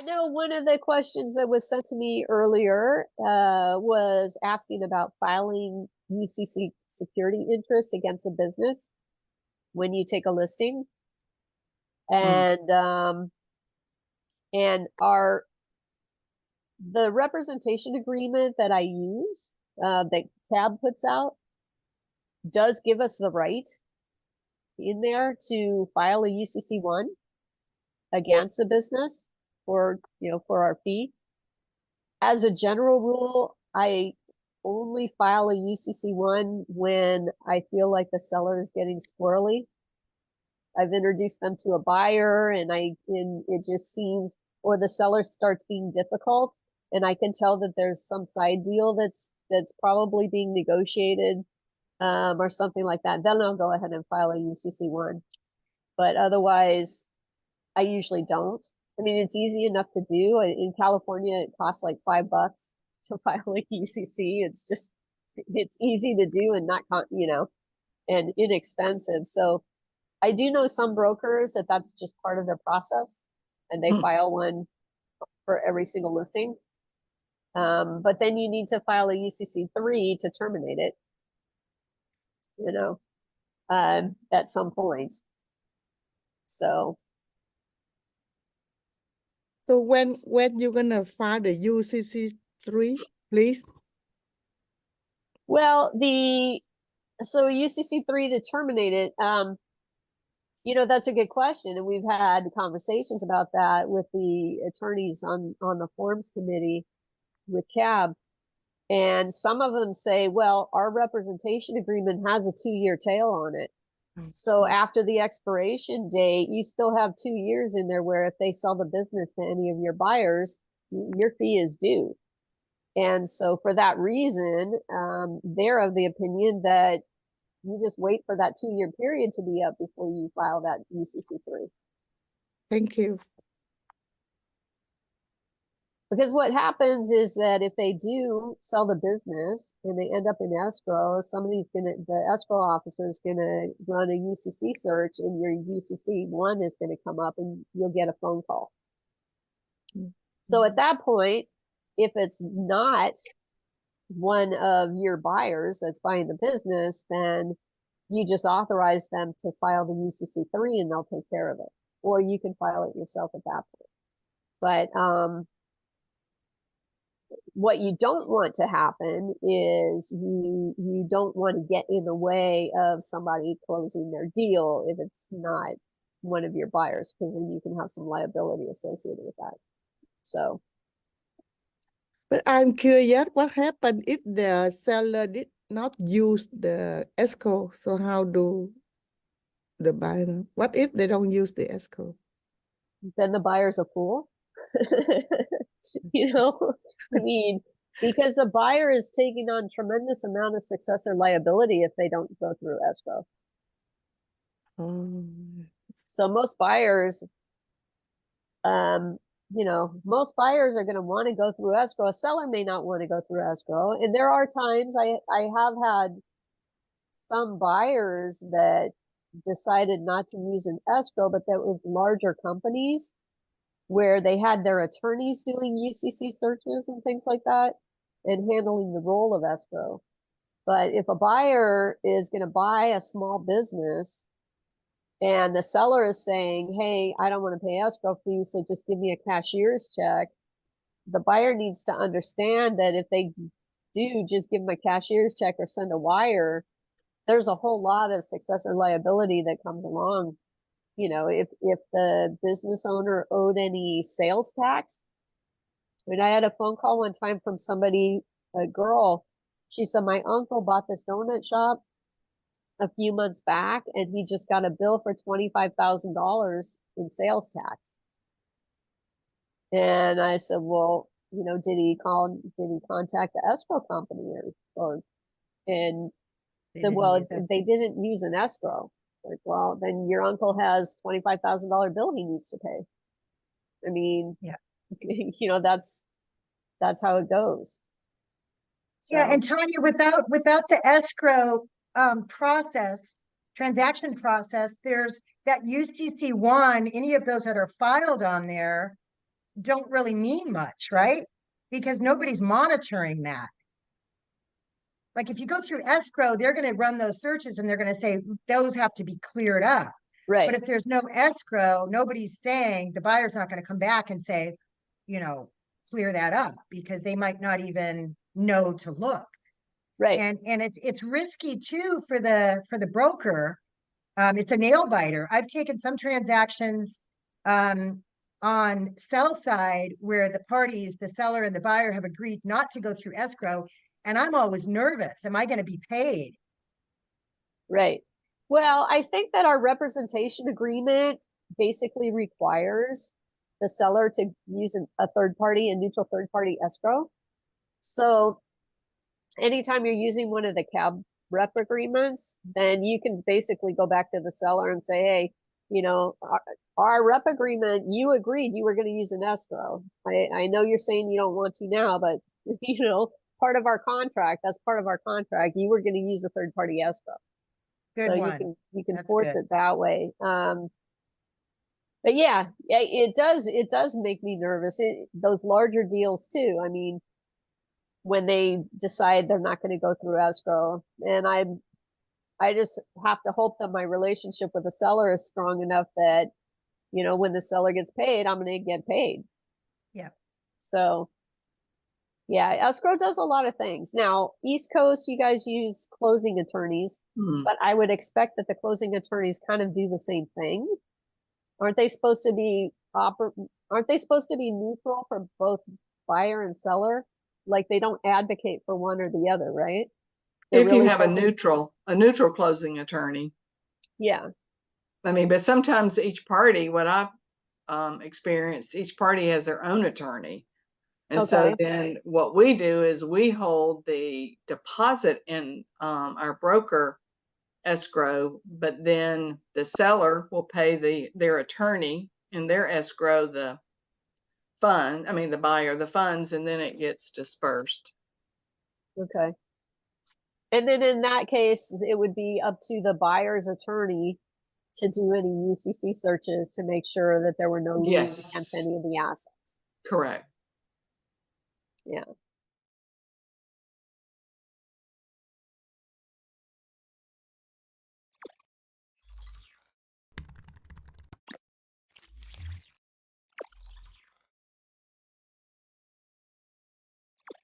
I know one of the questions that was sent to me earlier was asking about filing UCC security interests against a business when you take a listing. And the representation agreement that I use, that CAB puts out, does give us the right in there to file a UCC-1 against a business for our fee. As a general rule, I only file a UCC-1 when I feel like the seller is getting squirrely. I've introduced them to a buyer and it just seems, or the seller starts being difficult and I can tell that there's some side deal that's probably being negotiated, or something like that. Then I'll go ahead and file a UCC-1. But otherwise, I usually don't. I mean, it's easy enough to do. In California, it costs like $5 to file a UCC. It's easy to do and not, and inexpensive. So I do know some brokers that's just part of their process and they file one for every single listing. But then you need to file a UCC-3 to terminate it, at some point. So when you're gonna file the UCC-3, please? Well, so UCC-3 to terminate it, that's a good question. And we've had conversations about that with the attorneys on the forms committee with CAB. And some of them say, well, our representation agreement has a 2-year tail on it. So after the expiration date, you still have 2 years in there where if they sell the business to any of your buyers, your fee is due. And so for that reason, they're of the opinion that you just wait for that 2-year period to be up before you file that UCC-3. Thank you. Because what happens is that if they do sell the business and they end up in escrow, the escrow officer is gonna run a UCC search and your UCC-1 is gonna come up and you'll get a phone call. So at that point, if it's not one of your buyers that's buying the business, then you just authorize them to file the UCC-3 and they'll take care of it. Or you can file it yourself at that point. But what you don't want to happen is you don't want to get in the way of somebody closing their deal if it's not one of your buyers, because then you can have some liability associated with that. So. But I'm curious, what happened if the seller did not use the escrow? So how do the buyer, what if they don't use the escrow? Then the buyer's a fool. I mean, because the buyer is taking on tremendous amount of successor liability if they don't go through escrow. So most buyers, most buyers are going to want to go through escrow. A seller may not want to go through escrow. And there are times I have had some buyers that decided not to use an escrow, but that was larger companies where they had their attorneys doing UCC searches and things like that and handling the role of escrow. But if a buyer is going to buy a small business and the seller is saying, hey, I don't want to pay escrow fees, so just give me a cashier's check, the buyer needs to understand that if they do just give them a cashier's check or send a wire, there's a whole lot of successor liability that comes along. If the business owner owed any sales tax. I mean, I had a phone call one time from somebody, a girl, she said, my uncle bought this donut shop a few months back and he just got a bill for $25,000 in sales tax. And I said, well, did he contact the escrow company and said, well, they didn't use an escrow. Like, well, then your uncle has $25,000 bill he needs to pay. I mean, yeah, that's how it goes. So. Yeah, and Tanya, without the escrow transaction process, there's that UCC-1, any of those that are filed on there, don't really mean much, right? Because nobody's monitoring that. Like if you go through escrow, they're going to run those searches and they're going to say those have to be cleared up. Right. But if there's no escrow, nobody's saying, the buyer's not going to come back and say, you know, clear that up, because they might not even know to look. Right. And it's risky too for the broker. It's a nail biter. I've taken some transactions on sell side where the parties, the seller and the buyer, have agreed not to go through escrow, and I'm always nervous. Am I going to be paid? Right. Well, I think that our representation agreement basically requires the seller to use a third party, a neutral third party escrow. So anytime you're using one of the cab rep agreements, then you can basically go back to the seller and say, hey, you know, our rep agreement, you agreed you were going to use an escrow. I know you're saying you don't want to now, but you know, part of our contract, that's part of our contract. You were going to use a third party escrow. Good So one. you can That's force good. it that way. But yeah, it does make me nervous. Those larger deals too. I mean, when they decide they're not going to go through escrow, and I just have to hope that my relationship with the seller is strong enough that, you know, when the seller gets paid, I'm going to get paid. Yeah. So yeah, escrow does a lot of things. Now, East Coast, you guys use closing attorneys, but I would expect that the closing attorneys kind of do the same thing. Aren't they supposed to be neutral for both buyer and seller? Like they don't advocate for one or the other, right? They're If you really have a focused- neutral closing attorney. Yeah. I mean, but sometimes each party, what I've experienced, each party has their own attorney. And so Okay. then what we do is we hold the deposit in our broker escrow, but then the seller will pay their attorney in their escrow the buyer the funds, and then it gets dispersed. Okay. And then in that case, it would be up to the buyer's attorney to do any UCC searches to make sure that there were no liens against Yes, any of the assets. correct. Yeah.